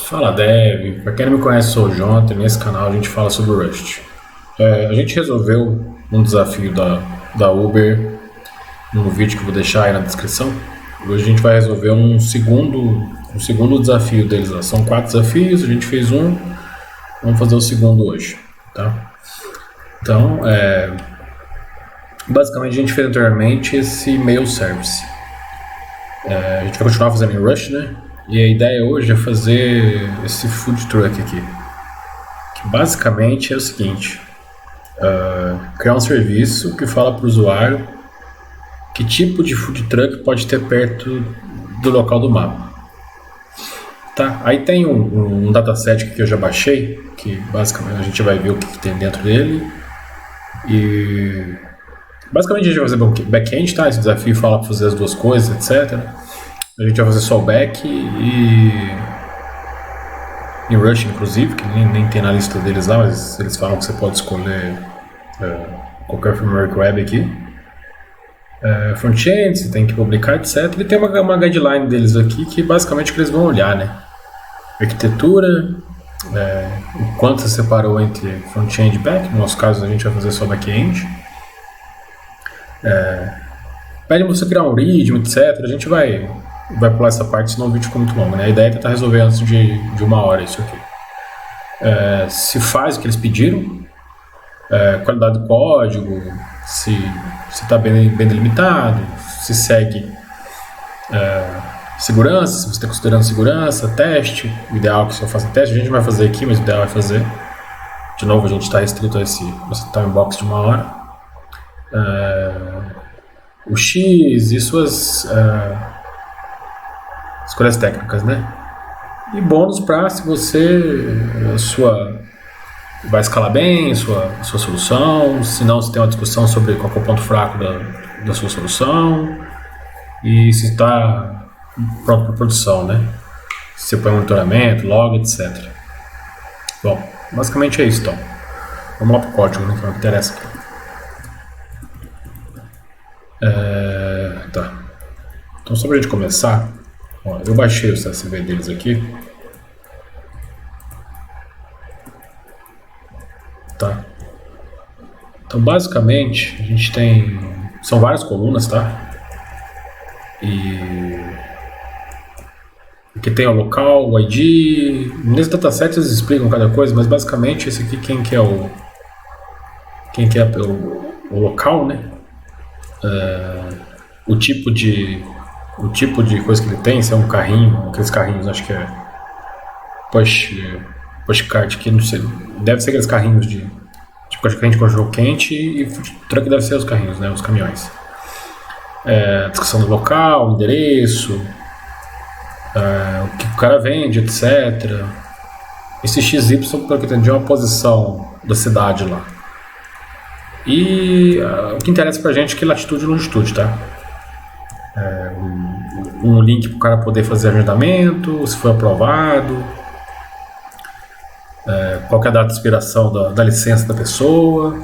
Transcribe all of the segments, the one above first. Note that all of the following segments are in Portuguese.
Fala Dev, para quem não me conhece, sou o Jonathan. Nesse canal a gente fala sobre o Rust. A gente resolveu um desafio da Uber no vídeo que eu vou deixar aí na descrição. Hoje a gente vai resolver um segundo desafio deles lá. São 4 desafios, a gente fez um, vamos fazer o segundo hoje, tá? Então, basicamente a gente fez anteriormente esse mail service. A gente vai continuar fazendo em Rust, né? E a ideia hoje é fazer esse food truck aqui, que basicamente é o seguinte: criar um serviço que fala para o usuário que tipo de food truck pode ter perto do local do mapa. Tá? Aí tem um dataset que eu já baixei, que basicamente a gente vai ver o que tem dentro dele. E basicamente a gente vai fazer back-end, tá? Esse desafio fala para fazer as duas coisas, etc. A gente vai fazer só o back e em Rush, inclusive, que nem tem na lista deles lá, mas eles falam que você pode escolher qualquer framework web aqui. Front-end, você tem que publicar, etc. E tem uma guideline deles aqui que basicamente que eles vão olhar, né? Arquitetura, o quanto você separou entre front-end e back. No nosso caso, a gente vai fazer só back-end. Pede você criar um read, etc. A gente vai pular essa parte, senão o vídeo ficou muito longo, né? A ideia é tentar resolver antes de 1 hora isso aqui. Se faz o que eles pediram, qualidade do código, se está bem delimitado, se segue segurança, se você está considerando segurança, teste. O ideal é que você faça teste, a gente vai fazer aqui, mas o ideal é fazer. De novo, a gente está restrito a esse time box de 1 hora. O X e suas escolhas técnicas, né? E bônus para se você vai escalar bem sua solução, se não, você tem uma discussão sobre qual é o ponto fraco da sua solução e se está pronto para produção, né? Se você põe monitoramento, log, etc. Bom, basicamente é isso, então. Vamos lá para o código, né? Que é o que interessa aqui. Tá. Então, só para a gente começar, eu baixei o CSV deles aqui. Tá. Então, basicamente, a gente são várias colunas, tá? E aqui tem o local, o ID. Nesse dataset eles explicam cada coisa, mas basicamente esse aqui quem que é o local, né? O tipo de coisa que ele tem, se é um carrinho, aqueles carrinhos, acho que é pushcart, que não sei, deve ser aqueles carrinhos de tipo cachorro quente, e food truck deve ser os carrinhos, né, os caminhões. Descrição do local, endereço, o que o cara vende, etc. Esse XY, pelo que eu entendi, é uma posição da cidade lá. E o que interessa pra gente é que latitude e longitude, tá? Um link para o cara poder fazer agendamento, se foi aprovado, qual que é a data de expiração da licença da pessoa,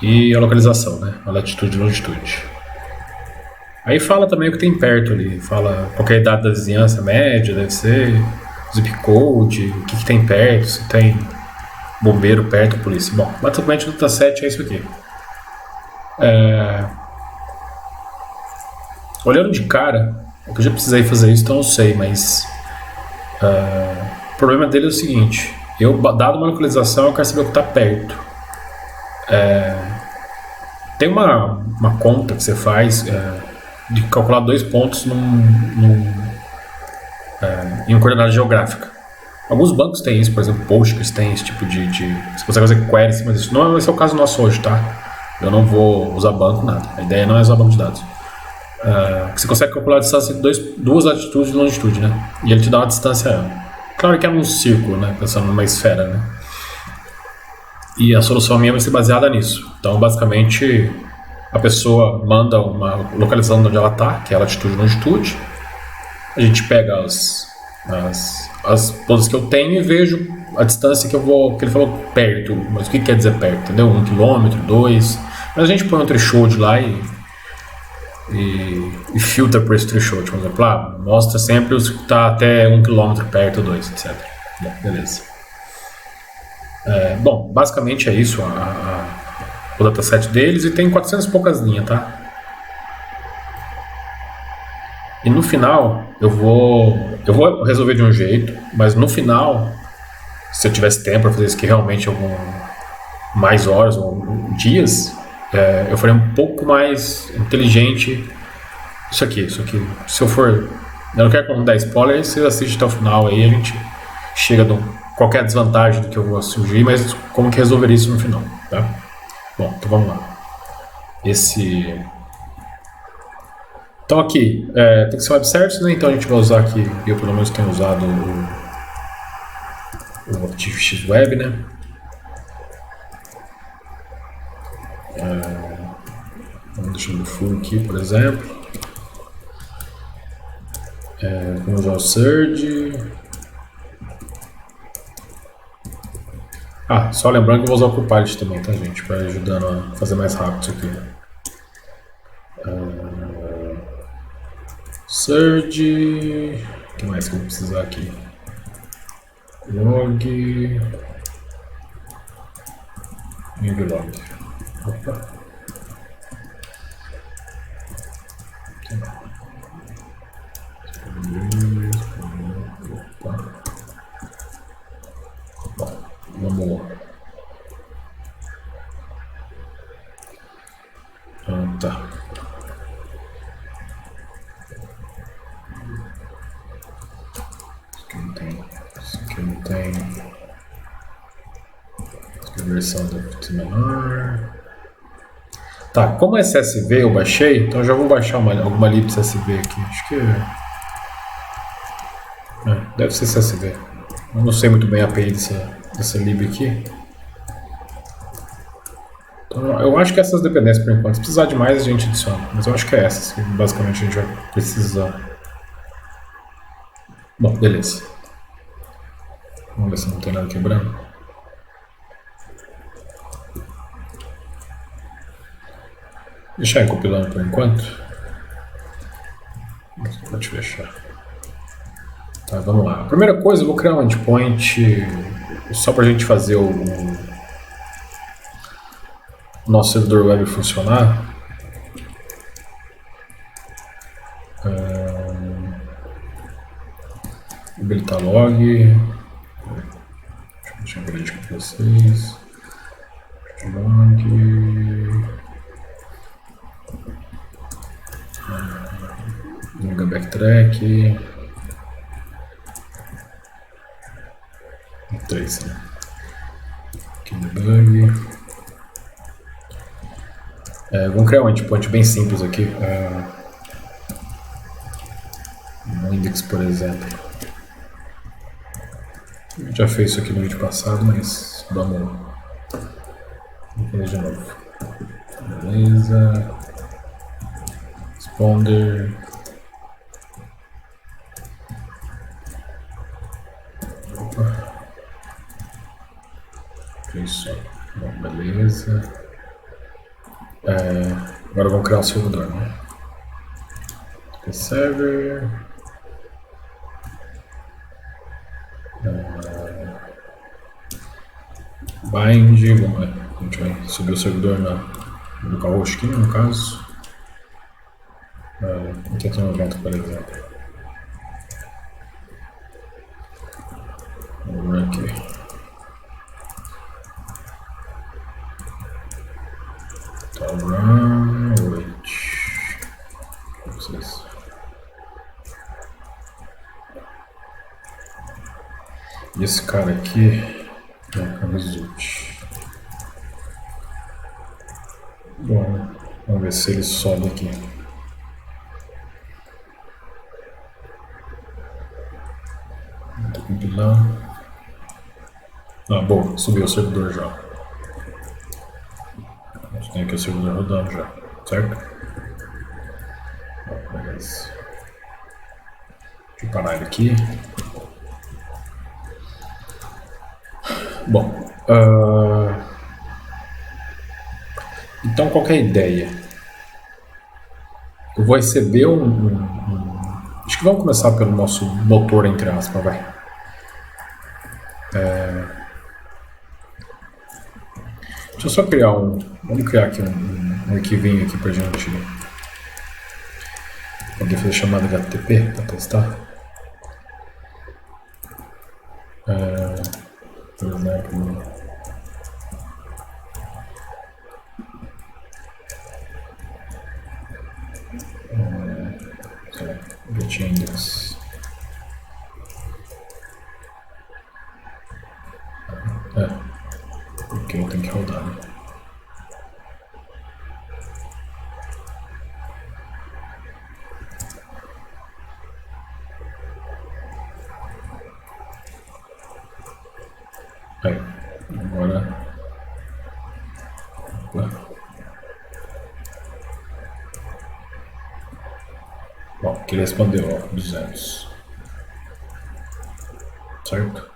e a localização, né? A latitude e longitude. Aí fala também o que tem perto ali, fala qual que é a idade da vizinhança média, deve ser zip code, o que tem perto, se tem bombeiro perto, polícia. Bom, basicamente o dataset é isso aqui. Olhando de cara, eu já precisei fazer isso, então eu sei, mas o problema dele é o seguinte: dado uma localização, eu quero saber o que está perto. Tem uma conta que você faz de calcular 2 pontos em uma coordenada geográfica. Alguns bancos têm isso, por exemplo, Postgres tem esse tipo de você consegue fazer query em cima disso. Não esse é o caso nosso hoje, tá? Eu não vou usar banco, nada. A ideia não é usar banco de dados. Você consegue calcular a distância de duas latitudes e longitude, né? E ele te dá uma distância. Claro que é num círculo, né? Pensando numa esfera, né? E a solução minha vai ser baseada nisso. Então, basicamente, a pessoa manda uma localização de onde ela está, que é a latitude e longitude. A gente pega as posições que eu tenho e vejo a distância que ele falou perto. Mas o que quer dizer perto? Entendeu? 1 km, 2. Mas a gente põe um threshold lá e filtra por esse threshold. Por exemplo, mostra sempre os que está até 1 km perto, 2, etc. Bom, beleza. Bom, basicamente é isso o dataset deles, e tem 400 e poucas linhas, tá? E no final eu vou resolver de um jeito, mas no final, se eu tivesse tempo para fazer isso aqui realmente mais horas ou dias, eu faria um pouco mais inteligente isso aqui. Se eu for, eu não quero dar spoiler, vocês assistem até o final aí, a gente chega a qualquer desvantagem do que eu vou sugerir, mas como que resolveria isso no final, tá? Bom, então vamos lá. Então aqui, tem que ser web service, né? Então a gente vai usar aqui, eu pelo menos tenho usado o Objective-C Web, né? Vamos deixar no full aqui, por exemplo. Vamos usar o Surge. Só lembrando que eu vou usar o Copilot também, tá, gente? Para ajudando a fazer mais rápido isso aqui. Surge. O que mais que eu vou precisar aqui? Log. Log. Opa. Bom, vamos lá. Tá. Isso aqui não tem. A versão da menor. Tá, como é CSV eu baixei, então eu já vou baixar alguma lib de CSV aqui. Acho que deve ser CSV. Eu não sei muito bem a API dessa lib aqui. Então, eu acho que essas dependências por enquanto. Se precisar de mais, a gente adiciona. Mas eu acho que é essas que basicamente a gente vai precisar. Bom, beleza. Vamos ver se não tem nada quebrando. Deixar ele compilando por enquanto. Pode fechar. Tá, vamos lá. A primeira coisa, eu vou criar um endpoint só para a gente fazer o nosso servidor web funcionar. Habilitar log. Deixa eu ver aqui para vocês. Log. Liga backtrack. 3, né? Aqui debug. Vamos criar um endpoint bem simples aqui. Um index, por exemplo. A gente já fez isso aqui no vídeo passado, mas vamos fazer de novo. Beleza. Responder. Opa. Isso. Bom, beleza. Agora vamos criar um servidor, né? Server. Bind. A gente vai subir o servidor no localhost aqui, no caso. 8090, por exemplo. Vamos ver aqui. Tá, run, wait. Vocês. E esse cara aqui é o result. Bom, vamos ver se ele sobe aqui. Vou compilar. Bom, subiu o servidor já. A gente tem aqui o servidor rodando já, certo? Beleza. Deixa eu parar ele aqui. Bom, então qual que é a ideia? eu vou receber acho que vamos começar pelo nosso motor, entre aspas, vai. Deixa eu só criar vamos criar aqui um arquivinho aqui pra gente poder fazer chamada HTTP para testar. Por exemplo, get index. Porque eu tenho que rodar, né? Aí, agora. Bom, aqui ele respondeu, ó, 200. Certo?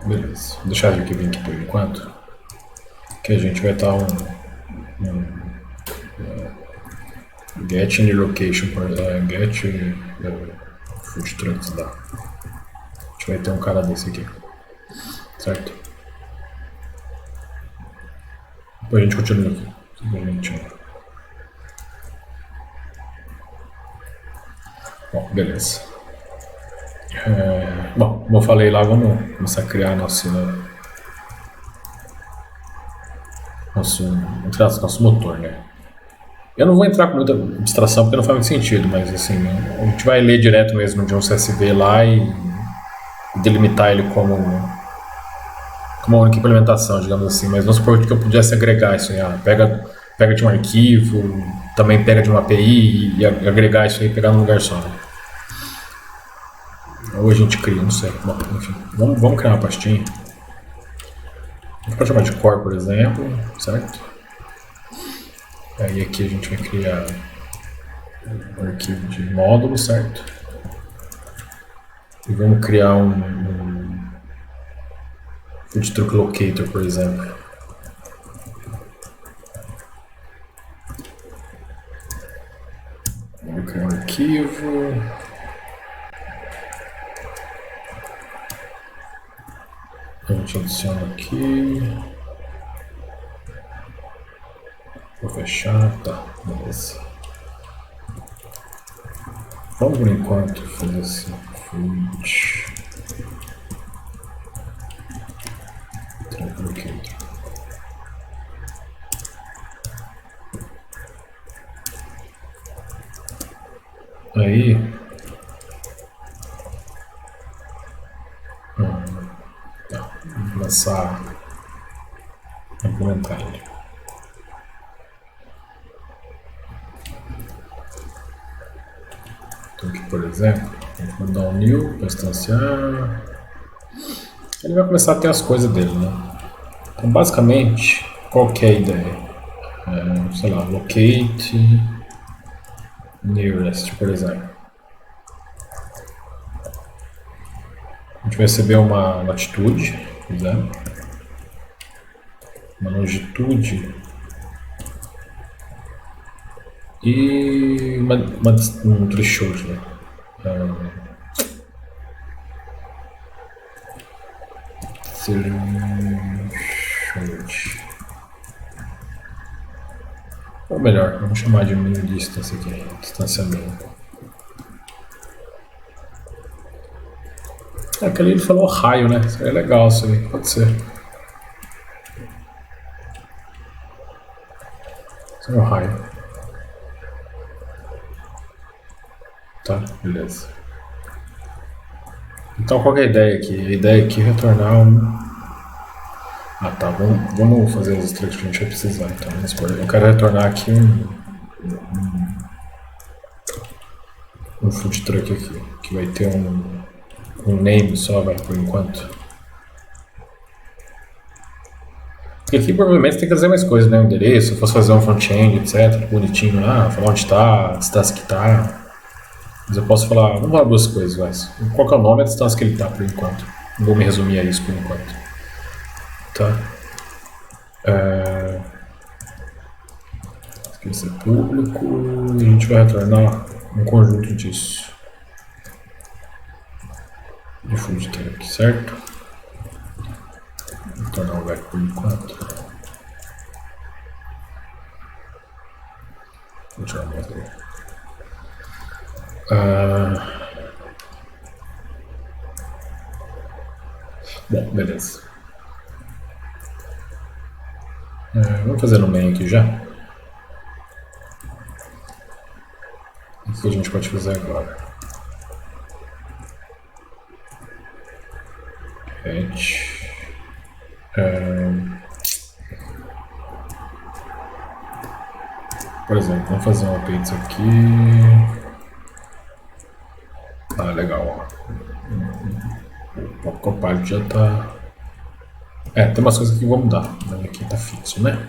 Beleza. Vou deixar ele aqui vir aqui por enquanto. Que a gente vai estar get in location, get food trucks lá. A gente vai ter um cara desse aqui. Certo? Depois a gente continua aqui. Simplesmente. Bom, beleza. Bom, como eu falei lá, vamos começar a criar nosso motor, né? Eu não vou entrar com muita abstração porque não faz muito sentido, mas assim, a gente vai ler direto mesmo de um CSV lá e delimitar ele como uma única implementação, digamos assim. Mas vamos supor que eu pudesse agregar isso aí, pega de um arquivo, também pega de uma API e agregar isso aí e pegar num lugar só, né? Ou a gente cria, não sei. Bom, enfim, vamos criar uma pastinha. A gente pode chamar de core, por exemplo, certo? Aí aqui a gente vai criar um arquivo de módulo, certo? E vamos criar um food truck locator, por exemplo. Vou criar um arquivo. A gente adiciona aqui. Vou fechar, tá, beleza. Vamos por enquanto fazer assim, food. Aí tá, vamos começar a implementar ele. Então aqui, por exemplo, vamos mandar um new para instanciar. Ele vai começar a ter as coisas dele, né? Então basicamente, qual que é a ideia? Sei lá, locate nearest, por exemplo. A gente vai receber uma latitude, por exemplo, uma longitude e um threshold, né? Threshold. Ou melhor, vamos chamar de min distance aqui, distanciamento. Aquele ele falou raio, né? Seria legal isso aí, pode ser. Isso é um raio. Tá, beleza. Então qual que é a ideia aqui? A ideia aqui é retornar Ah tá, vamos fazer as structures que a gente vai precisar então. Eu quero retornar aqui um food truck aqui, que vai ter um name só, vai, por enquanto. Porque aqui provavelmente tem que fazer mais coisas, né? Um endereço, se fosse fazer um front-end, etc. Bonitinho lá, falar onde está, a distância que está. Mas eu posso falar, vamos falar duas coisas, mas qual que é o nome e a distância que ele está por enquanto. Não vou me resumir a isso por enquanto. Tá? Esse é público e a gente vai retornar um conjunto disso. De food truck, certo? Vou tornar o velho por enquanto. Vou tirar mais ali. Bom, beleza. Vamos fazer no main aqui já. O que a gente pode fazer agora? Por exemplo, vamos fazer uma pizza aqui. Ah, legal. O Copilot já tá. Tem umas coisas que vão mudar, mas aqui tá fixo, né?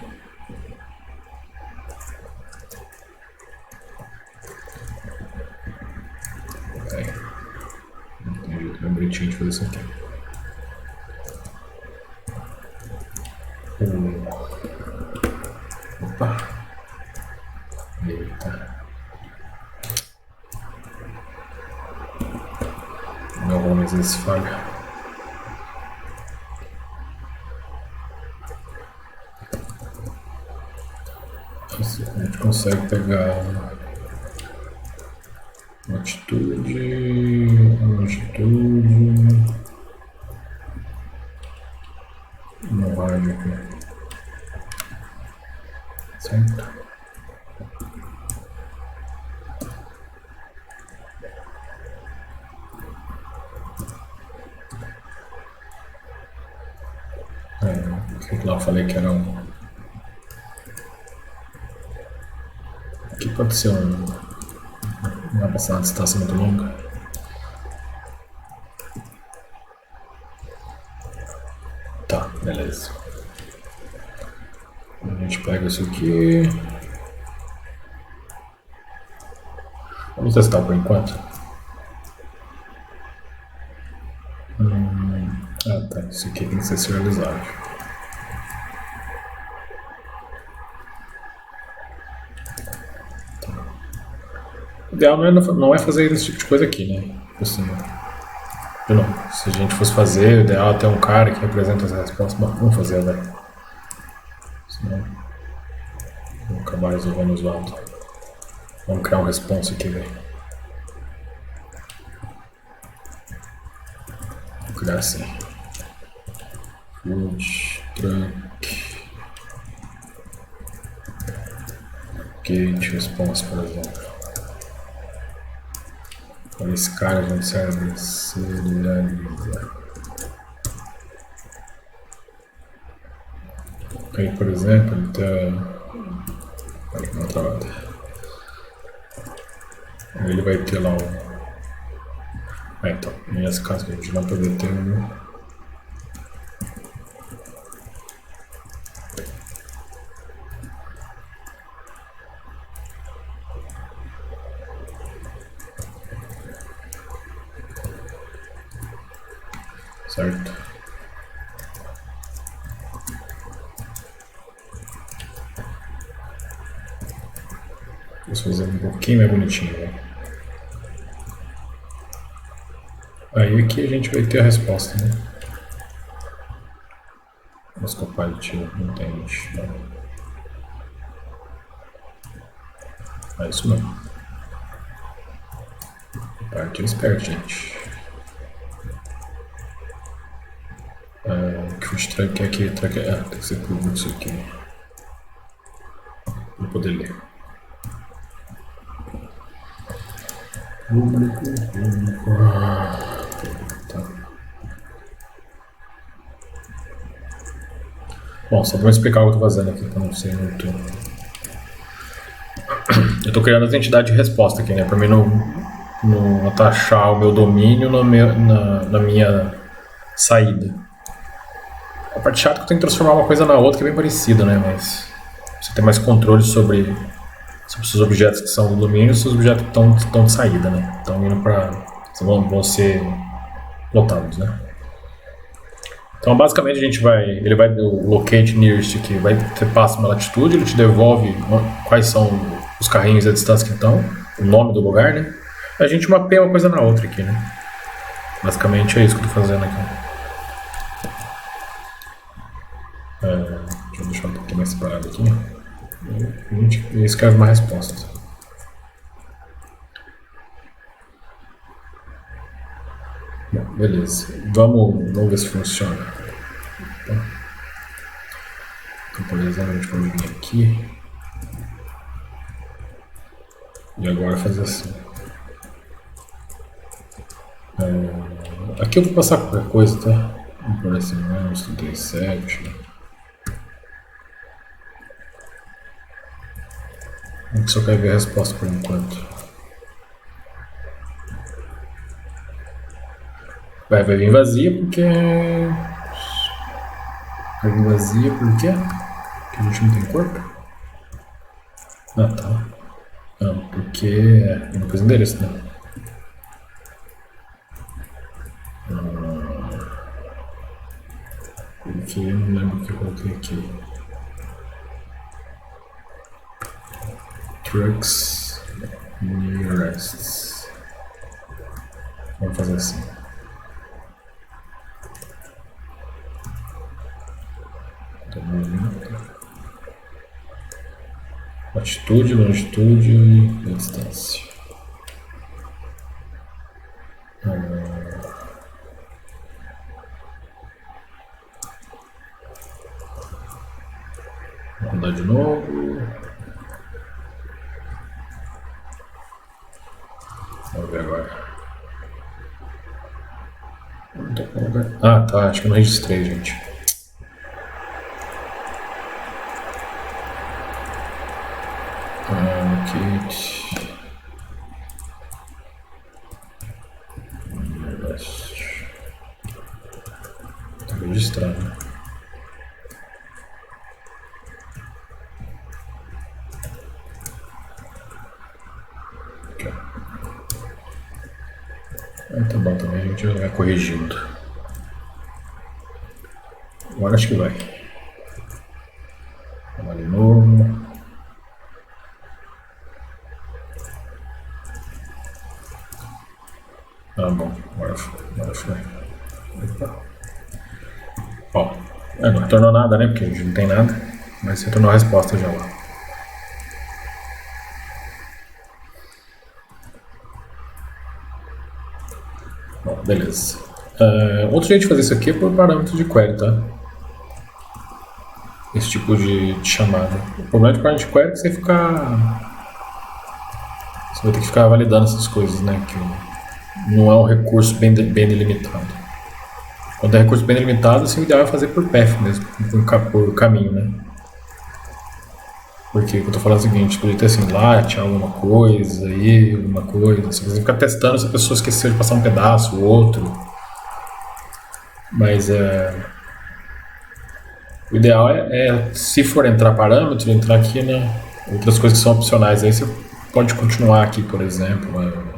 Não tem jeito bem bonitinho de fazer isso aqui. Opa! Eita! Meu nome às vezes falha. Assim, a gente consegue pegar altitude, longitude, no rádio aqui, certo? Que lá eu falei que era um. Aqui pode ser um. Não vai passar uma distância muito longa. Tá, beleza. A gente pega isso aqui. Vamos testar por enquanto. Tá. Isso aqui tem que ser serializado. O ideal não é fazer esse tipo de coisa aqui, né? Assim, se a gente fosse fazer, o ideal é ter um cara que representa as respostas. Mas vamos fazer, velho. Senão vou acabar resolvendo os lados. Vamos criar um response aqui, velho. Vou criar assim. Food truck gate response, por exemplo. Para esse cara a gente serve serializar. Aí, por exemplo, ele tá. Não travada. Ele vai ter lá um. Então, nesse caso que a gente vai poder ter um. Certo? Vou fazer um pouquinho mais bonitinho, né? Aí aqui a gente vai ter a resposta, né? Nosso Copilot não entende. É isso não. Parte é esperto, gente. Que food truck é aqui? Tem que ser público isso aqui. Vou poder ler. Público. Tá. Bom, só vou explicar o que eu tô fazendo aqui, pra não ser muito. Eu tô criando as entidades de resposta aqui, né? Pra mim não atachar o meu domínio na minha saída. A parte chata é que eu tenho que transformar uma coisa na outra que é bem parecida, né? Mas você tem mais controle sobre os seus objetos que são do domínio e os seus objetos que estão de saída, né? Estão indo para. Vão ser lotados, né? Então basicamente a gente vai, ele vai o locate nearest aqui, você passa uma latitude, ele te devolve quais são os carrinhos e a distância que estão, o nome do lugar, né? A gente mapeia uma coisa na outra aqui, né? Basicamente é isso que eu tô fazendo aqui. Deixa eu deixar um pouquinho mais separado aqui. A gente escreve uma resposta. Bom, beleza. Vamos ver se funciona. Então, por exemplo, a gente pode vir aqui. E agora fazer assim. Aqui eu vou passar qualquer coisa, tá? Vamos por assim, uns 37. A gente só quer ver a resposta por enquanto. Vai vir vazia porque... Vai vir vazia por quê? Porque a gente não tem corpo? Ah, tá. Não, porque... Eu não pus endereço, né? Porque eu não lembro o que eu coloquei aqui. Trucks nearest. Vamos fazer assim. Latitude, longitude e distância. Vou rodar de novo. Vamos ver agora. Ah, tá. Acho que eu não registrei, gente. Kit. Tá registrado. Tá bom, também a gente vai corrigindo. Agora acho que vai. Vamos de novo. Ah, bom. Agora foi. Opa. Ó, não retornou nada, né? Porque a gente não tem nada. Mas retornou a resposta já lá. Bom, beleza. Outro jeito de fazer isso aqui é por parâmetros de query, tá? Esse tipo de chamada. O problema de parâmetro de query é que você vai ter que ficar validando essas coisas, né? Que não é um recurso bem delimitado. Quando é recurso bem delimitado, assim, o ideal é fazer por path mesmo, por caminho, né? Porque eu tô falando o seguinte, podia ter assim, lat, alguma coisa, assim, você fica testando se a pessoa esqueceu de passar um pedaço, o outro. Mas o ideal se for entrar parâmetro, entrar aqui, né? Outras coisas que são opcionais. Aí você pode continuar aqui, por exemplo,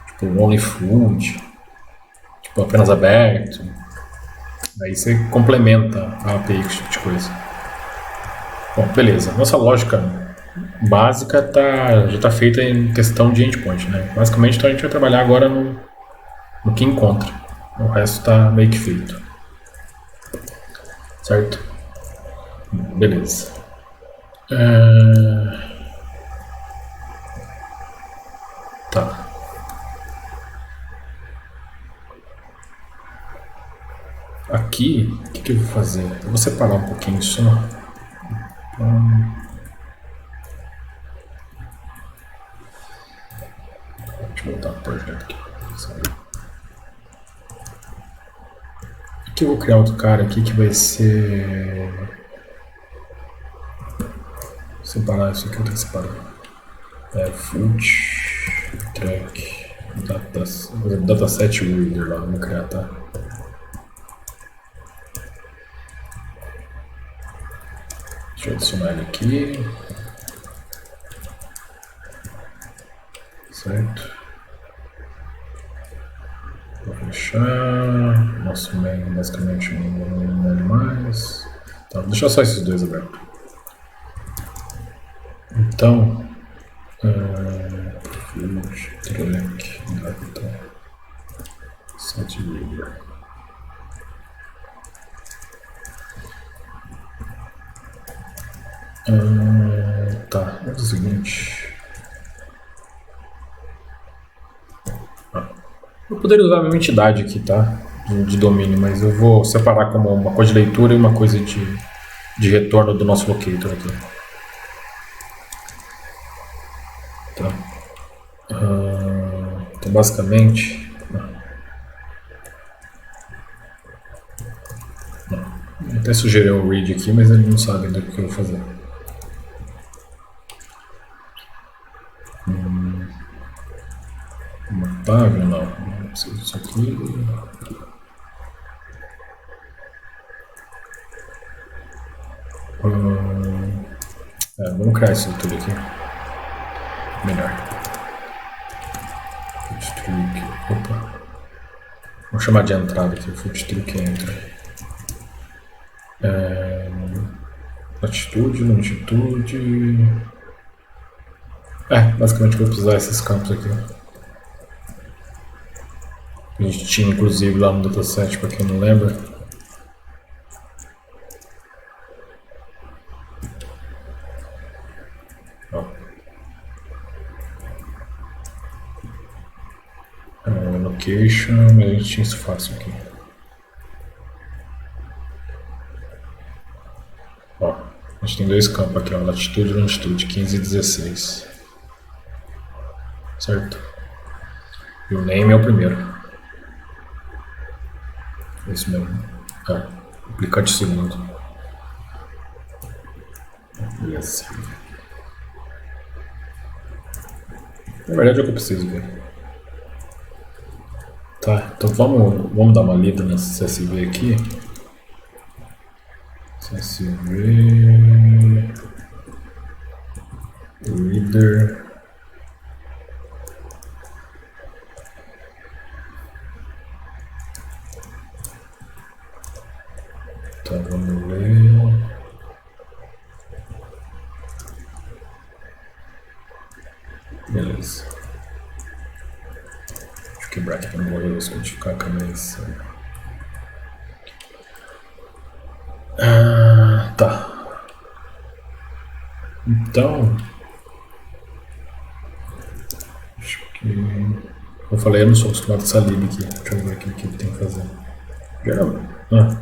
tipo only food, tipo apenas aberto. Aí você complementa a API com esse tipo de coisa. Bom, beleza. Nossa lógica básica já está feita em questão de endpoint, né? Basicamente, então a gente vai trabalhar agora no que encontra. O resto está meio que feito. Certo? Beleza. Tá. Aqui, o que eu vou fazer? Eu vou separar um pouquinho só. Deixa eu voltar pro projeto aqui. Aqui eu vou criar outro cara aqui que vai ser... Separar isso aqui, eu tenho que separar. Food, track, dataset reader lá, vamos criar, tá? Deixa eu adicionar ele aqui. Certo. Vou fechar. nosso main basicamente não é demais. Tá, vou deixar só esses dois abertos. Então, food truck data set river. Tá, é o seguinte. Eu poderia usar a mesma entidade aqui, tá? De domínio, mas eu vou separar como uma coisa de leitura e uma coisa de retorno do nosso locator aqui. Tá. Então, basicamente. Eu até sugeri o read aqui, mas ele não sabe ainda o que eu vou fazer. Mutável, não. Não preciso disso aqui. Vamos criar isso tudo aqui. Melhor. Food truck. Opa. Vamos chamar de entrada aqui. Food truck entra. Latitude, longitude. Basicamente vou precisar desses campos aqui. A gente tinha inclusive lá no dataset, para quem não lembra. Location, mas a gente tinha isso fácil aqui. Ó, a gente tem dois campos aqui, ó, latitude e longitude, 15 e 16. Certo? E o name é o primeiro. É isso mesmo. Aplicante segundo. Beleza. Na verdade é o que eu preciso ver. Tá, então vamos dar uma lida nesse CSV aqui. CSV Reader. Tá, vamos ler. Beleza. Deixa eu quebrar aqui para não morrer os codificar a cabeça. Tá. Então. Acho que. Eu falei, eu não sou acostumado com essa lib aqui. Deixa eu ver aqui o que tem que fazer. Geral. Não.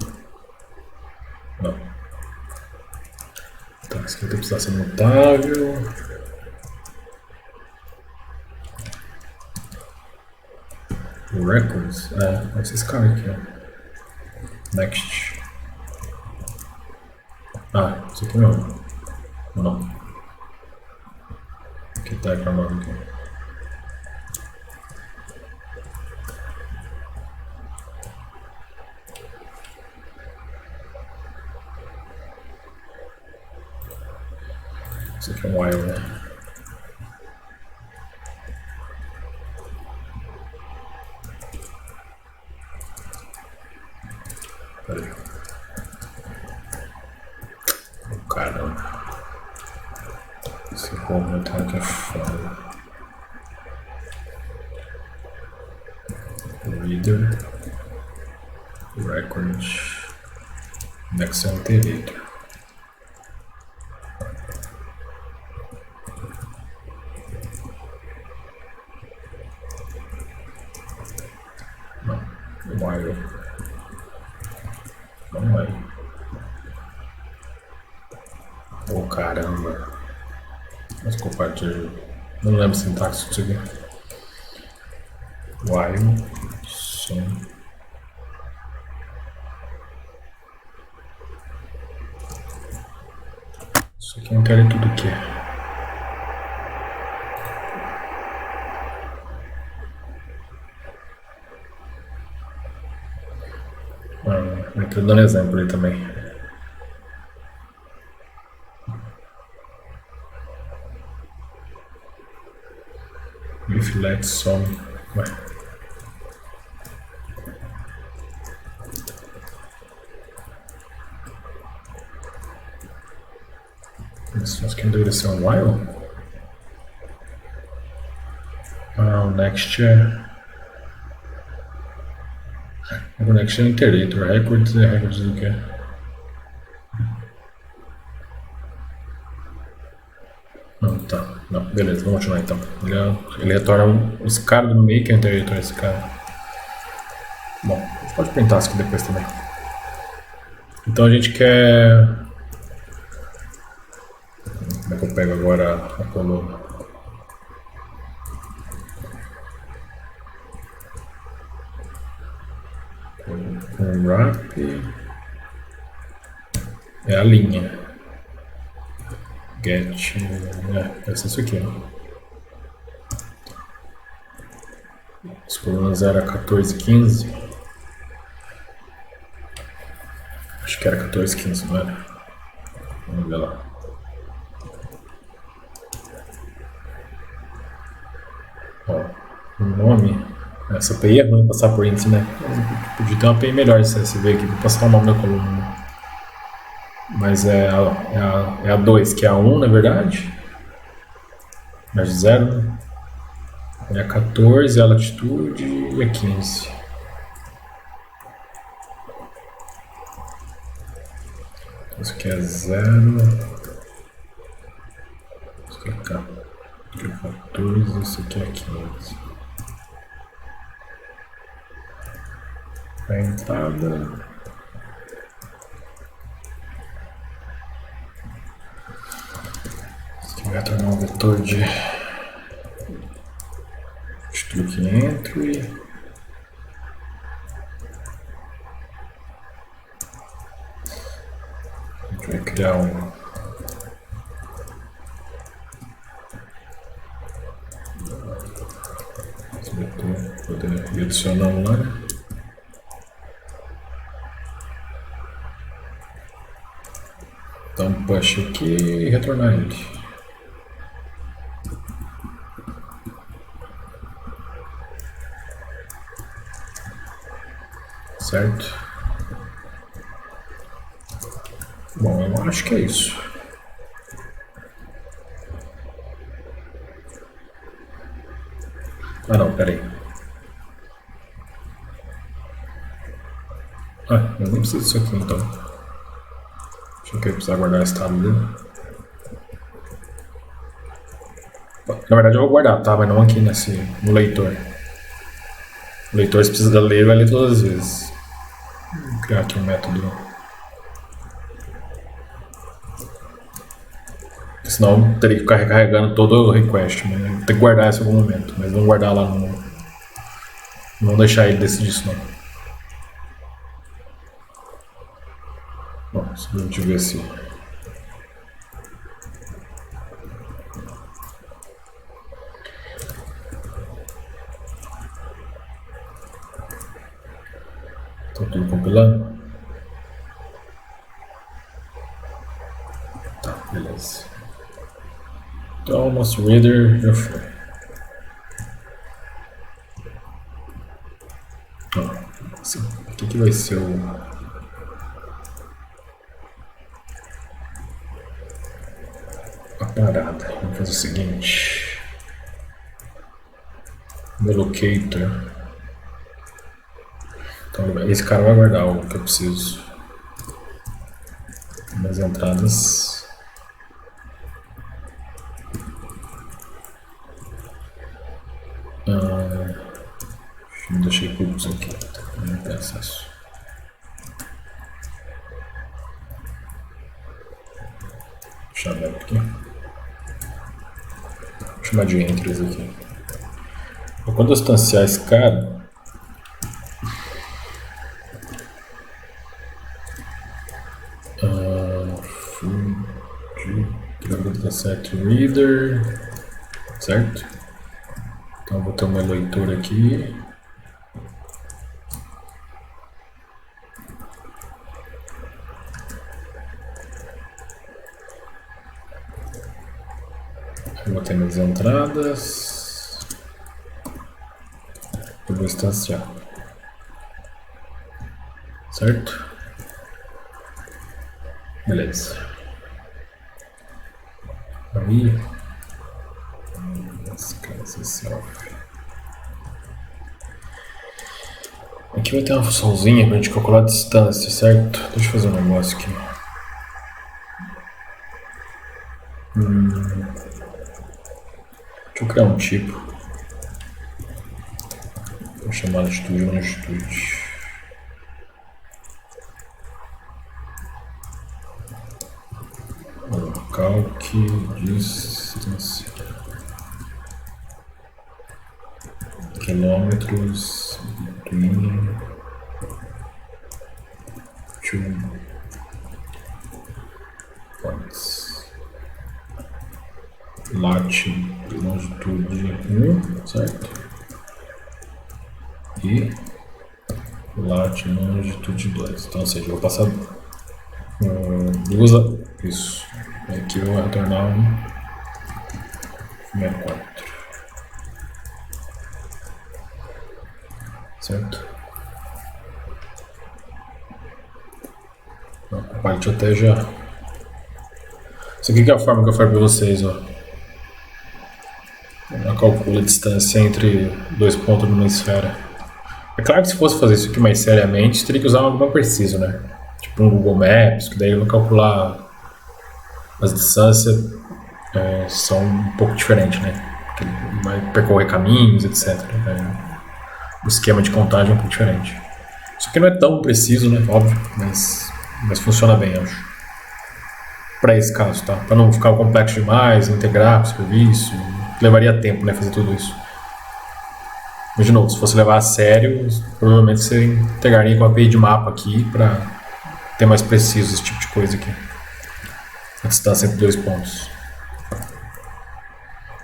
Tá, isso aqui vai precisar ser mutável. Records? Vai ser esse cara aqui, ó. Next. Isso aqui não. Não. Aqui tá reclamando aqui. Isso aqui é um while, né? Peraí. Caramba. Esse comentário aqui é foda. Reader. Record. Next Anterator. While. Vamos aí. Caramba. Mas compartilho. Não lembro a sintaxe disso aqui. While. Som. Isso aqui inteira tudo que é. Eu tô dando exemplo aí também. If let some. Isso aqui não deveria ser um while? Ah, o next é... O next é o iterator. Records é records do que? Não, tá. Não, beleza, vamos continuar então. Ele retorna os caras do meio que é o iterator, esse cara. Bom, a gente pode printar isso aqui depois também. Então a gente quer... Como é que eu pego agora a coluna? Com wrap... É a linha. Get... vai ser isso aqui, né? As colunas era 14, 15. Acho que era 14, 15, não era? Vamos ver lá. Ó, o nome... Essa API é ruim passar por índice, né? Podia ter uma API melhor se você ver aqui. Vou passar o nome da coluna. Mas é a 2, que é a 1, na verdade. Mais 0, né? É a 14, a latitude e a 15. Isso aqui é 0. Vou clicar. Aqui é 14, isso aqui é 15. A entrada. Isso aqui vai tornar um vetor de truque entry. A gente vai criar um vetor, poder adicionar um lá, né? Dar um push aqui e retornar ele. Certo? Bom, eu acho que é isso. Ah não, peraí. Ah, eu nem preciso disso aqui então. Achei que eu ia precisar guardar o estado dele. Na verdade eu vou guardar, tá? Mas não aqui no leitor. O leitor, se precisa ler, vai ler todas as vezes. Vou criar aqui um método. Senão eu teria que ficar recarregando todo o request, né? Tem que guardar isso em algum momento, mas vamos guardar lá no... Não vamos deixar ele decidir isso não. Bom, se a gente ver se... Tá tudo compilando? Tá, beleza. Então, nosso reader já foi. O que vai ser a parada? Vamos fazer o seguinte. Meu locator. Então, esse cara vai guardar o que eu preciso. Das entradas. Não deixei cubos aqui. Não tem acesso. Deixa eu aberto aqui. Vou chamar de entries aqui. Quando eu instanciar esse cara, set reader, certo? Então vou ter uma leitura aqui. Eu vou ter minhas entradas. Eu vou instanciar, certo? Beleza. Aí, self. Aqui vai ter uma funçãozinha pra gente calcular a distância, certo? Deixa eu fazer um negócio aqui. Deixa eu criar um tipo. Vou chamar altitude e longitude. Calque distância. Quilômetros between two points. Latitude e longitude 1, certo? E latitude e longitude 2. Então, ou seja, eu vou passar duas. Isso. Aqui eu vou retornar 64. Certo? A parte até já. Isso aqui que é a forma que eu falei para vocês, ó. Ela calcula a distância entre dois pontos numa esfera. É claro que se fosse fazer isso aqui mais seriamente, teria que usar algo mais preciso, né? Tipo um Google Maps, que daí ele vai calcular as distâncias são um pouco diferentes, né? Porque ele vai percorrer caminhos, etc. O esquema de contagem é um pouco diferente. Isso aqui não é tão preciso, né? Óbvio, mas funciona bem, eu acho. Para esse caso, tá? Para não ficar complexo demais, integrar com o serviço, levaria tempo, né? Fazer tudo isso. Mas, de novo, se fosse levar a sério, provavelmente você integraria com a API de mapa aqui para ter mais preciso esse tipo de coisa aqui. A distância entre dois pontos.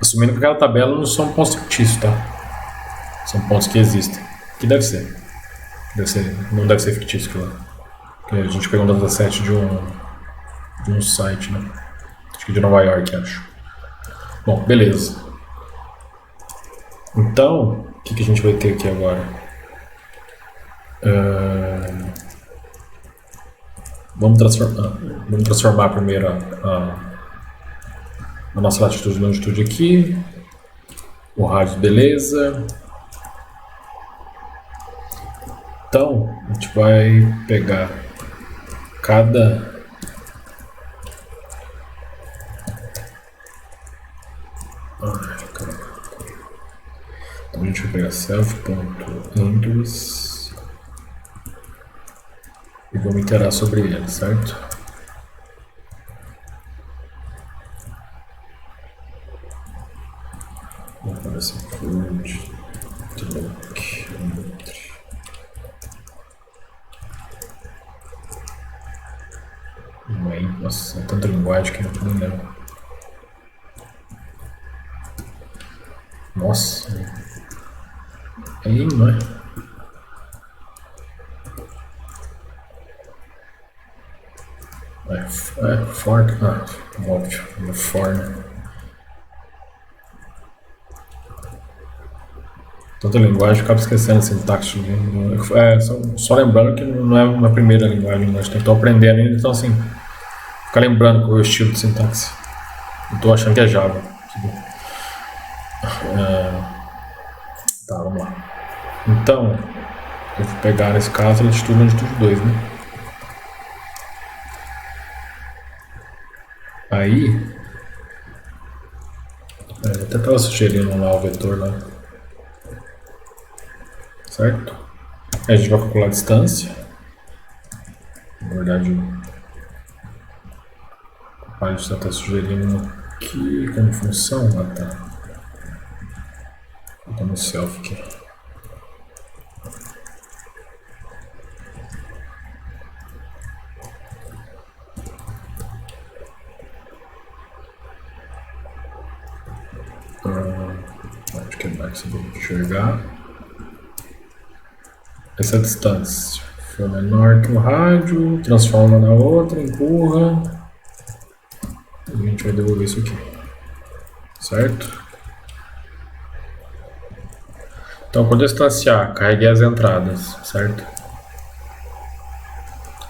Assumindo que aquela tabela não são pontos fictícios, tá? São pontos que existem. Que deve ser. Não deve ser fictício aquilo lá. Porque a gente pegou um dataset de um site, né? Acho que de Nova York, acho. Bom, beleza. Então, o que a gente vai ter aqui agora? Vamos transformar primeiro a nossa latitude e longitude aqui. O rádio, beleza. Então, a gente vai pegar cada então a gente vai pegar self.endless e vamos iterar sobre ele, certo? Vamos para esse food look. Nossa, é tanta linguagem que eu não lembro. Nossa. Aí, não é? For. Óbvio. For, né? Tanta linguagem, acaba esquecendo a sintaxe. Só lembrando que não é uma primeira linguagem, nós temos que estar aprendendo ainda, então assim, ficar lembrando qual é o estilo de sintaxe. Eu tô achando que é Java. Tá, vamos lá. Então, eu vou pegar nesse caso a latitude e longitude 2, né? Aí, eu até estava sugerindo lá o vetor lá. Certo? Aí a gente vai calcular a distância. Na verdade, o Python já está sugerindo aqui como função. Tá no self aqui. Acho que é mais para enxergar. Essa distância for menor que o rádio, transforma na outra, empurra. E a gente vai devolver isso aqui. Certo? Então, quando eu distanciar, carreguei as entradas, certo?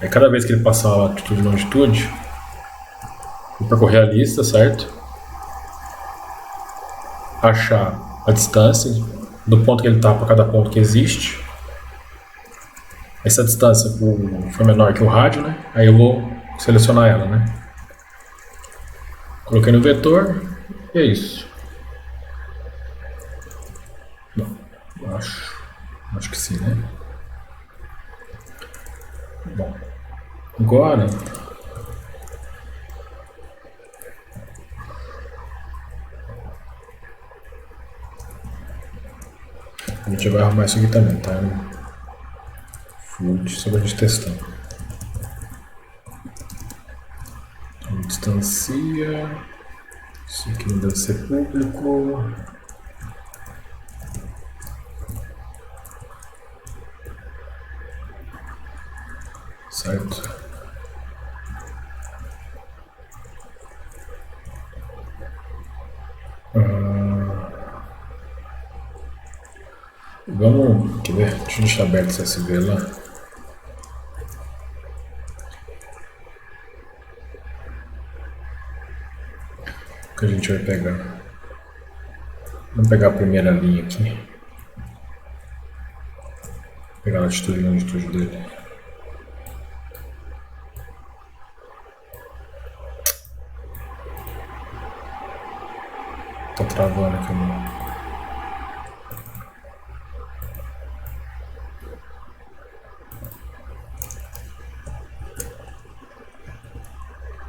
Aí cada vez que ele passar a latitude e longitude, vou percorrer a lista, certo? achar a distância do ponto que ele está para cada ponto que existe. Essa distância foi menor que o rádio, né? Aí eu vou selecionar ela, né? Coloquei no vetor e é isso. Bom, acho que sim, né? Bom, agora a gente vai arrumar isso aqui também, tá? Food, só pra gente testar. Então, distancia. Isso aqui não deve ser público. Certo. Vamos, quer ver? Deixa eu deixar aberto esse SV lá. O que a gente vai pegar? Vamos pegar a primeira linha aqui. Vou pegar a latitude e longitude dele. Tá travando aqui, mano.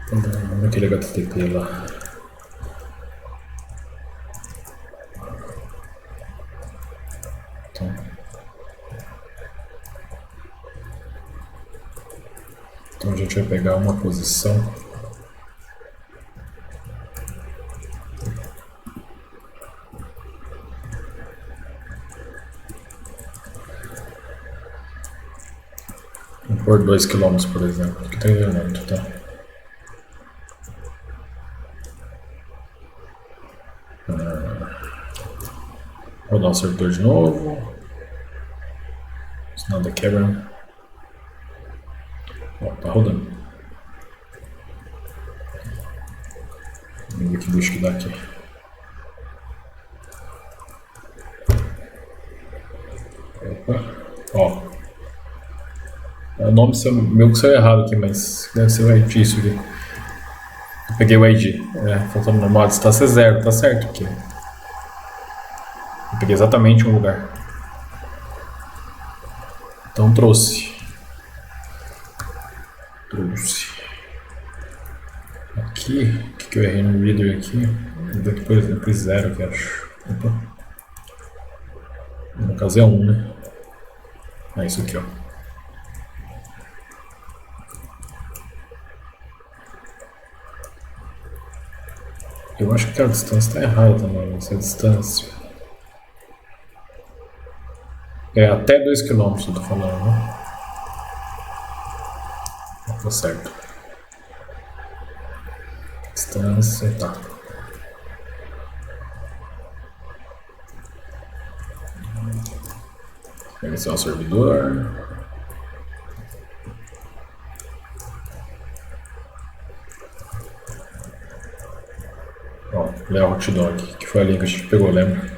Vamos naquele HTTP lá. Então a gente vai pegar uma posição. Vamos por 2 km, por exemplo, que está enganando, tá? Rodar o servidor de novo. Se nada quebra. Ó, tá rodando. Vamos ver que bicho que dá aqui. Opa. Ó. O nome meu que saiu errado aqui, mas deve ser o ID isso aqui. Eu peguei o ID. Faltando normal, a distância é 0, tá certo aqui. Eu peguei exatamente um lugar. Então trouxe. Aqui, o que eu errei no reader aqui? Daqui, por exemplo, 0 que acho. Opa. No caso é 1, né? É isso aqui, ó. Eu acho que a distância está errada também, essa distância. É até 2 km eu tô falando, né? Tá certo. Distância, tá. Iniciar o servidor. Ó, Léo Hot Dog, que foi a linha que a gente pegou, lembra?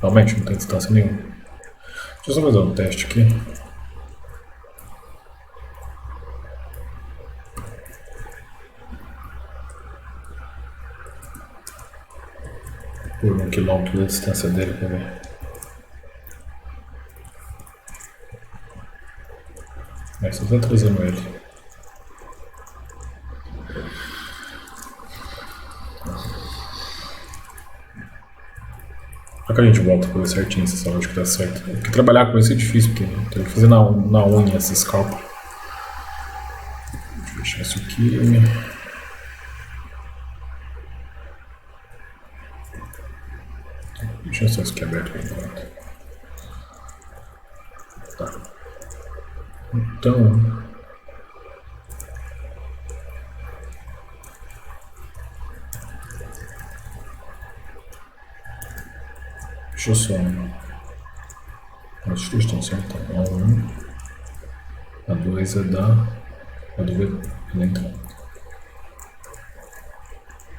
Realmente não tem distância nenhuma. Deixa eu só fazer um teste aqui. Por 1 km da distância dele, pra ver. Mas só tá trazendo ele. Só que a gente volta pra ver certinho se essa lógica tá certa. Porque trabalhar com isso é difícil, porque tem que fazer na unha esses cálculos. Deixa eu deixar isso aqui. Deixa eu só isso aqui aberto por enquanto. Tá. Então. Deixa eu só. As duas estão certas. A 1. A 2 é da. A do V.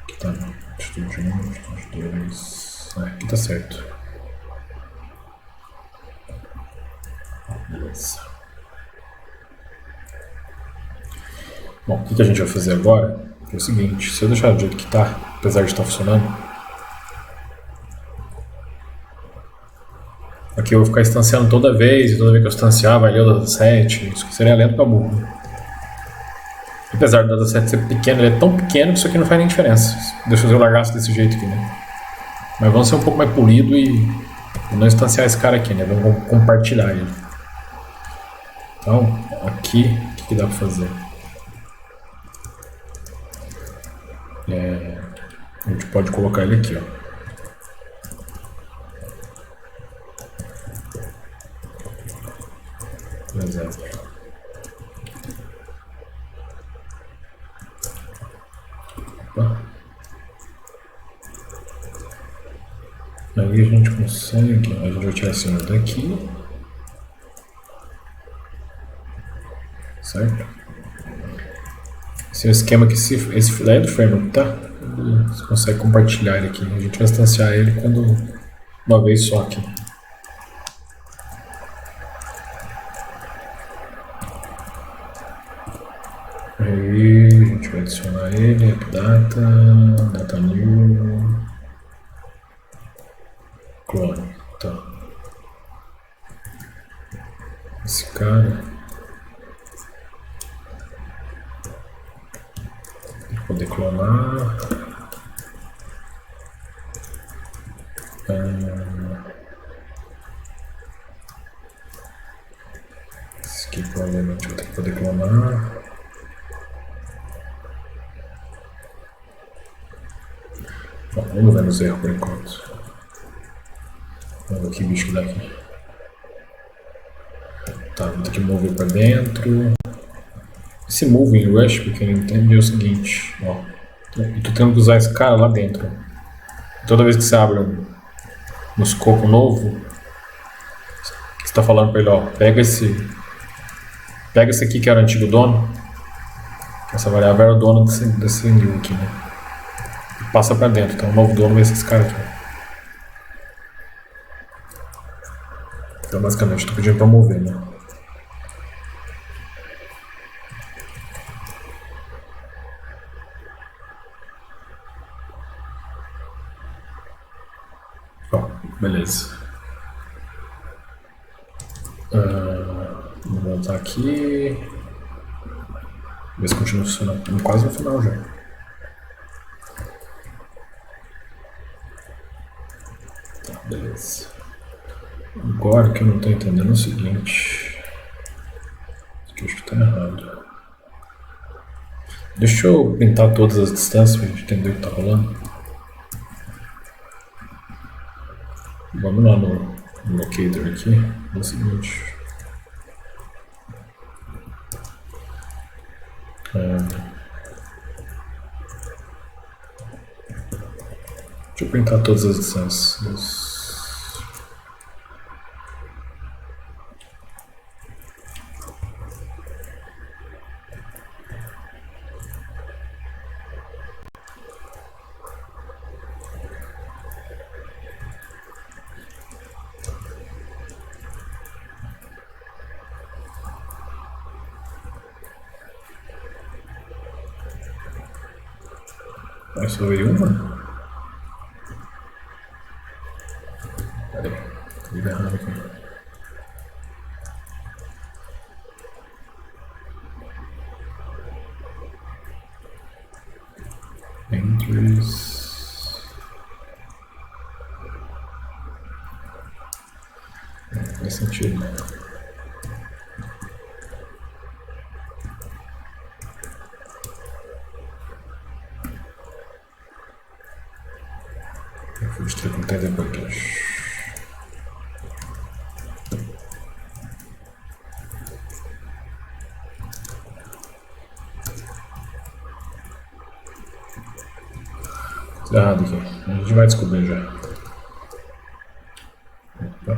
Aqui tá. Atitude 1, atitude 2. Aqui tá certo. Beleza. Bom, o que a gente vai fazer agora é o seguinte: se eu deixar do jeito que tá, apesar de estar funcionando, aqui eu vou ficar instanciando toda vez, e toda vez que eu instanciar vai ler o dataset. Isso seria lento pra burro. Apesar do dataset ser pequeno, ele é tão pequeno que isso aqui não faz nem diferença. Deixa eu largasse desse jeito aqui, né? Mas vamos ser um pouco mais polido e não instanciar esse cara aqui, né? Vamos compartilhar ele. Então, aqui, o que dá pra fazer? A gente pode colocar ele aqui, ó. Por exemplo. Opa. Aí a gente consegue, a gente vai tirar esse número daqui, certo? Esse é o esquema que esse daí é do framework, tá? Você consegue compartilhar ele aqui. A gente vai instanciar ele uma vez só aqui. Aí a gente vai adicionar ele, data new, clone, tá. Esse cara tem que poder clonar. Esse aqui provavelmente vai ter que poder clonar. Bom, vamos ver nos erros por enquanto. Vamos ver que bicho que dá aqui. Tá, vou ter que mover para dentro. Esse move em Rush, pra quem não entende, é o seguinte, ó. Eu tô tendo que usar esse cara lá dentro. Toda vez que você abre um escopo novo, você tá falando pra ele, ó, pega esse aqui que era o antigo dono. Essa variável era o dono desse new aqui, né? E passa pra dentro, então o novo dono vai ser esse cara aqui. Então basicamente eu tô pedindo pra mover, né? Ó, beleza. Vamos voltar aqui. Ver se continua funcionando. Estamos quase no final já. Tá, beleza. Agora que eu não estou entendendo é o seguinte. Isso aqui eu acho que está errado. Deixa eu pintar todas as distâncias para a gente entender o que está rolando. Vamos lá no locator aqui. É o seguinte. Deixa eu printar todas as distâncias. Mas só veio uma? Pera aí, tô errado aqui. Entries. Faz sentido, né? Eu vou mostrar como tem depois. Errado aqui. A gente vai descobrir já. Opa.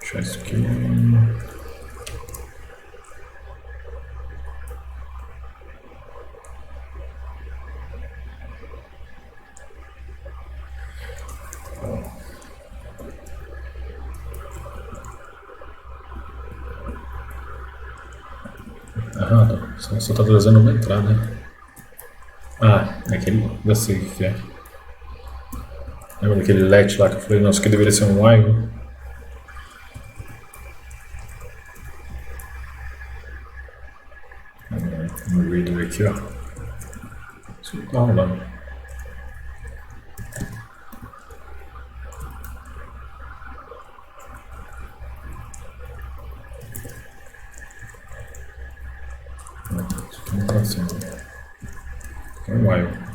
Deixar isso aqui. Ah, tá. Só tá trazendo uma entrada, né? Ah, é aquele. Já sei o que é. Lembra daquele let lá que eu falei, nossa, que deveria ser um while? No reader aqui, ó. Isso não tá rolando. Isso aqui não tá sendo. É um while.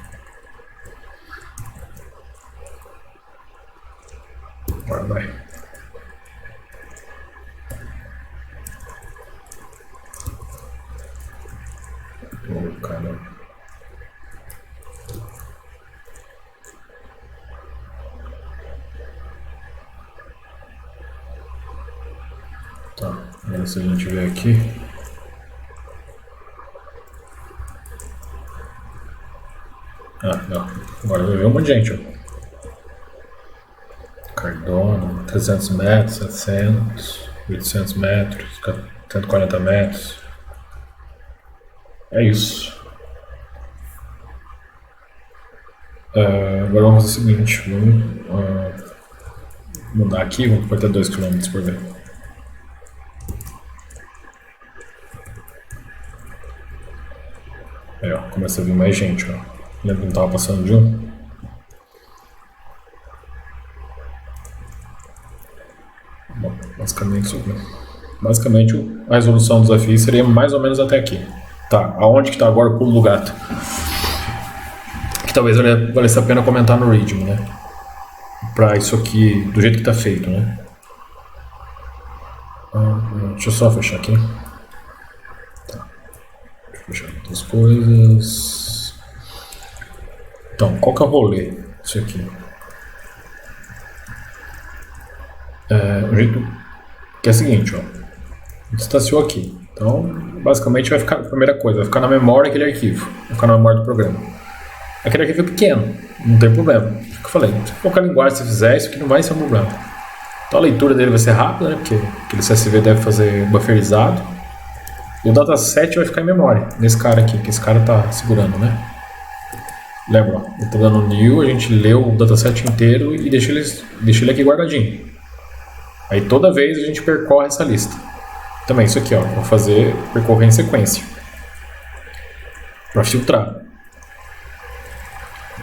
Agora vai. Oh, caramba. Tá, agora se a gente ver aqui. Ah, não. Agora vai ver um monte de gente, ó. Cardona, 300 metros, 700, 800 metros, 140 metros. É isso. Agora vamos fazer o seguinte, vamos mudar aqui, vamos cortar 2 km por vez. Aí, ó, começa a vir mais gente, ó. Lembra que não tava passando de um? Bom, basicamente a resolução do desafio seria mais ou menos até aqui. Tá, aonde que tá agora o pulo do gato? Que talvez valesse a pena comentar no Readme, né? Pra isso aqui, do jeito que tá feito, né? Deixa eu só fechar aqui. Tá. Deixa eu fechar outras coisas. Então, qual que é o rolê disso aqui? O jeito que é o seguinte, ó. Distanciou aqui. Então, basicamente vai ficar, a primeira coisa, vai ficar na memória aquele arquivo. Vai ficar na memória do programa. Aquele arquivo é pequeno, não tem problema. O que eu falei, se qualquer linguagem você fizer, isso aqui não vai ser um problema. Então a leitura dele vai ser rápida, né? Porque aquele CSV deve fazer bufferizado. E o dataset vai ficar em memória, nesse cara aqui, que esse cara tá segurando, né? Lembra, ó, eu tô dando new, a gente leu o dataset inteiro e deixa ele aqui guardadinho. Aí toda vez a gente percorre essa lista. Também isso aqui, ó, vou percorrer em sequência. Para filtrar.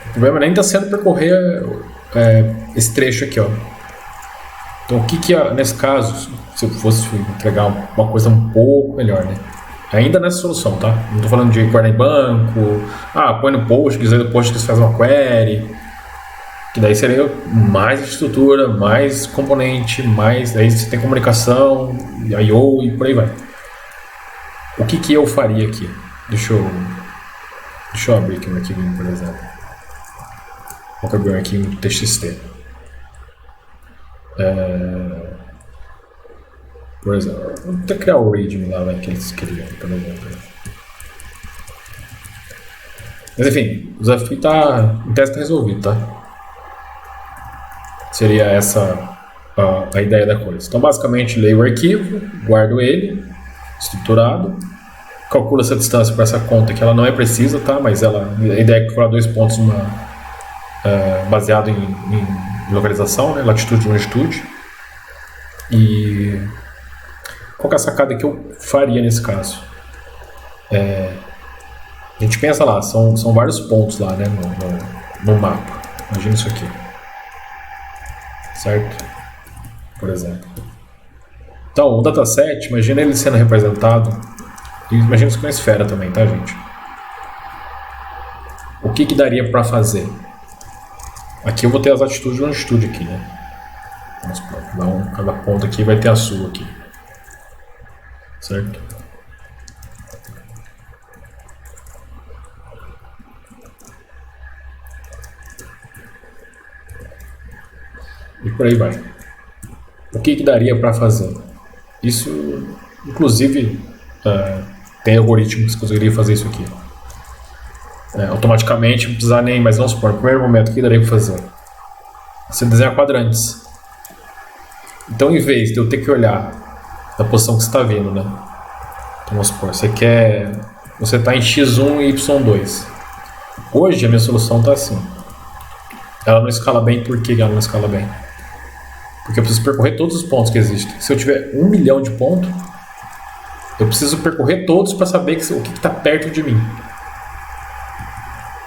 O problema nem está sendo percorrer esse trecho aqui, ó. Então o que nesse caso, se eu fosse entregar uma coisa um pouco melhor, né? Ainda nessa solução, tá? Não estou falando de guardar em banco, põe no Postgres, aí do Postgres faz uma query, que daí seria mais estrutura, mais componente, aí você tem comunicação, I/O e por aí vai. O que eu faria aqui? Deixa eu abrir aqui um arquivo, por exemplo. Vou abrir um arquivo TXT. Por exemplo, vou até criar o readme lá, que eles queriam, por exemplo. Mas enfim, o desafio o teste está resolvido, tá? Seria essa a ideia da coisa. Então, basicamente, leio o arquivo, guardo ele, estruturado, calculo essa distância para essa conta, que ela não é precisa, tá? Mas a ideia é calcular 2 pontos baseado em localização, né? Latitude e longitude. E qual que é a sacada que eu faria nesse caso? A gente pensa lá, são vários pontos lá, né, no mapa. Imagina isso aqui. Certo? Por exemplo. Então, o dataset, imagina ele sendo representado, e imagina isso com uma esfera também, tá, gente? O que daria para fazer? Aqui eu vou ter as latitudes e longitude aqui, né? Vamos supor, cada ponto aqui vai ter a sua aqui. Certo? E por aí vai. O que daria para fazer? Isso, inclusive, tem algoritmos que conseguiria fazer isso aqui. Automaticamente, não precisar nem, mas vamos supor, no primeiro momento, o que daria para fazer? Você desenha quadrantes. Então, em vez de eu ter que olhar da posição que você está vindo, né? Então vamos supor, você está em x1 e y2. Hoje a minha solução está assim. Ela não escala bem, por que ela não escala bem? Porque eu preciso percorrer todos os pontos que existem. Se eu tiver 1 milhão de pontos, eu preciso percorrer todos para saber o que está perto de mim.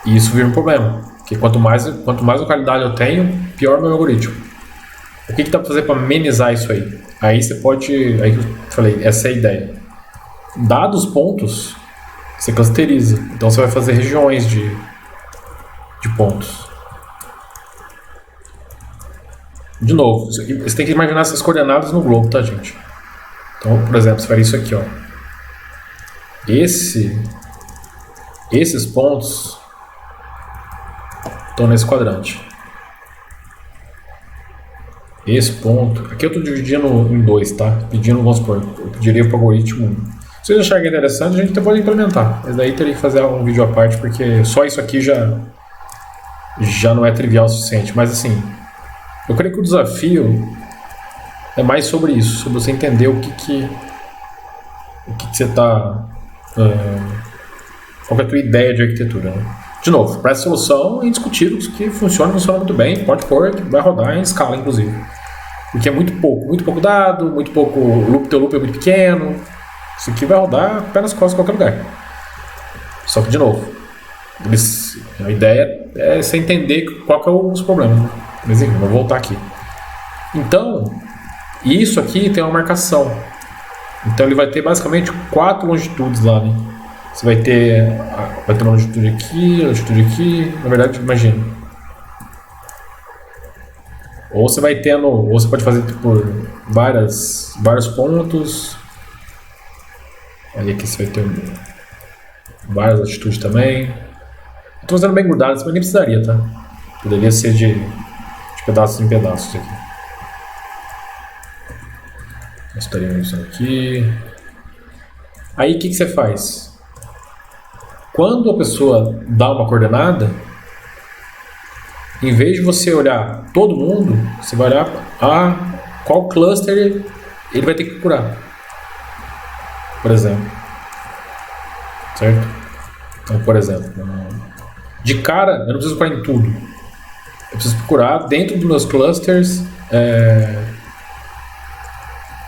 E isso vira um problema. Porque quanto mais localidade eu tenho, pior o meu algoritmo. O que dá para fazer para amenizar isso aí? Aí você pode... Aí eu falei, essa é a ideia. Dados pontos, você clusteriza. Então você vai fazer regiões de pontos. De novo, você tem que imaginar essas coordenadas no globo, tá, gente? Então, por exemplo, você faria isso aqui, ó. Esses pontos estão nesse quadrante. Esse ponto... Aqui eu estou dividindo em dois, tá? Pedindo, vamos supor, eu pediria para o algoritmo... Se vocês acharem interessante, a gente pode implementar. Mas daí teria que fazer um vídeo à parte, porque só isso aqui já não é trivial o suficiente. Mas assim, eu creio que o desafio é mais sobre isso, sobre você entender o que você está... qual é a tua ideia de arquitetura, né? De novo, para essa solução é indiscutível que funciona muito bem, pode pôr, que vai rodar em escala, inclusive. Porque é muito pouco dado, muito pouco, teu loop é muito pequeno. Isso aqui vai rodar apenas quase em qualquer lugar. Só que, de novo, a ideia é você entender qual que é os problemas, né? Mas enfim, vou voltar aqui. Então, isso aqui tem uma marcação. Então ele vai ter basicamente 4 longitudes lá, né? Você vai ter uma longitude aqui, na verdade, imagina. Ou você vai tendo, ou você pode fazer por vários pontos. Aí aqui você vai ter várias latitudes também. Estou fazendo bem grudado, mas nem precisaria, tá? Poderia ser de pedaços em pedaços aqui. Nós estaríamos isso aqui. Aí o que você faz? Quando a pessoa dá uma coordenada, em vez de você olhar todo mundo, você vai olhar qual cluster ele vai ter que procurar. Por exemplo. Certo? Então, por exemplo, de cara, eu não preciso procurar em tudo. Eu preciso procurar dentro dos meus clusters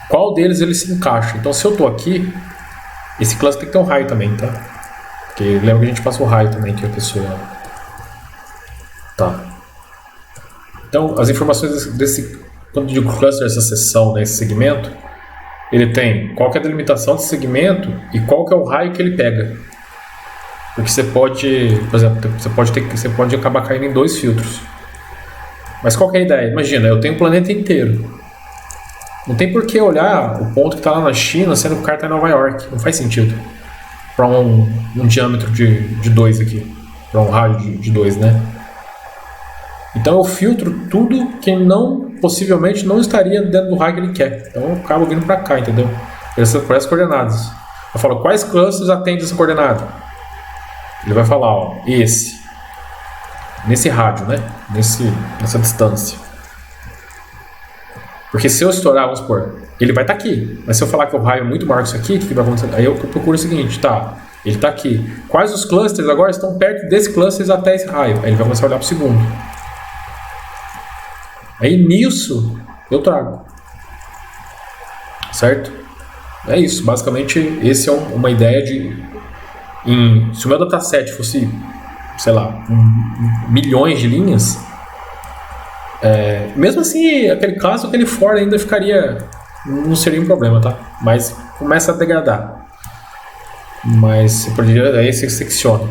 qual deles ele se encaixa. Então, se eu estou aqui, esse cluster tem que ter um raio também, tá? Porque lembra que a gente passa o raio também, que a pessoa... Tá. Então, as informações quando eu digo cluster, essa seção, né, esse segmento, ele tem qual que é a delimitação desse segmento e qual que é o raio que ele pega. Porque você pode, por exemplo, você pode acabar caindo em 2 filtros. Mas qual que é a ideia? Imagina, eu tenho o planeta inteiro. Não tem por que olhar o ponto que está lá na China, sendo que o cara está em Nova York. Não faz sentido. Para um diâmetro de 2 aqui. Para um raio de 2, né? Então eu filtro tudo que possivelmente não estaria dentro do raio que ele quer. Então eu acabo vindo para cá, entendeu? Por essas coordenadas. Eu falo, quais clusters atendem essa coordenada? Ele vai falar, ó, nesse rádio, né? Nessa distância. Porque se eu estourar, vamos supor, ele vai estar aqui. Mas se eu falar que o raio é muito maior que isso aqui, o que vai acontecer? Aí eu procuro o seguinte, tá, ele está aqui. Quais os clusters agora estão perto desse cluster até esse raio? Aí ele vai começar a olhar para o segundo. Aí nisso eu trago. Certo? É isso. Basicamente, essa é uma ideia se o meu dataset fosse, sei lá, milhões de linhas, mesmo assim, aquele caso, aquele for ainda não seria um problema, tá? Mas começa a degradar. Mas aí você secciona.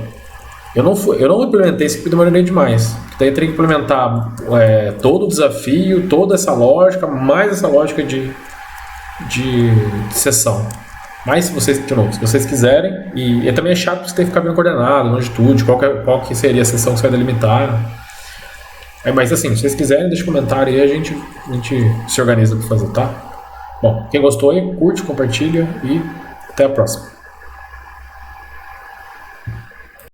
Eu não implementei isso porque demorei demais. Daí eu teria que implementar todo o desafio, toda essa lógica, mais essa lógica de seção. Mas se vocês quiserem, e também é chato você ter que ficar vendo coordenada, longitude, qual que seria a seção que você vai delimitar. Mas assim, se vocês quiserem, deixa um comentário aí, a gente se organiza para fazer, tá? Bom, quem gostou aí, curte, compartilha e até a próxima.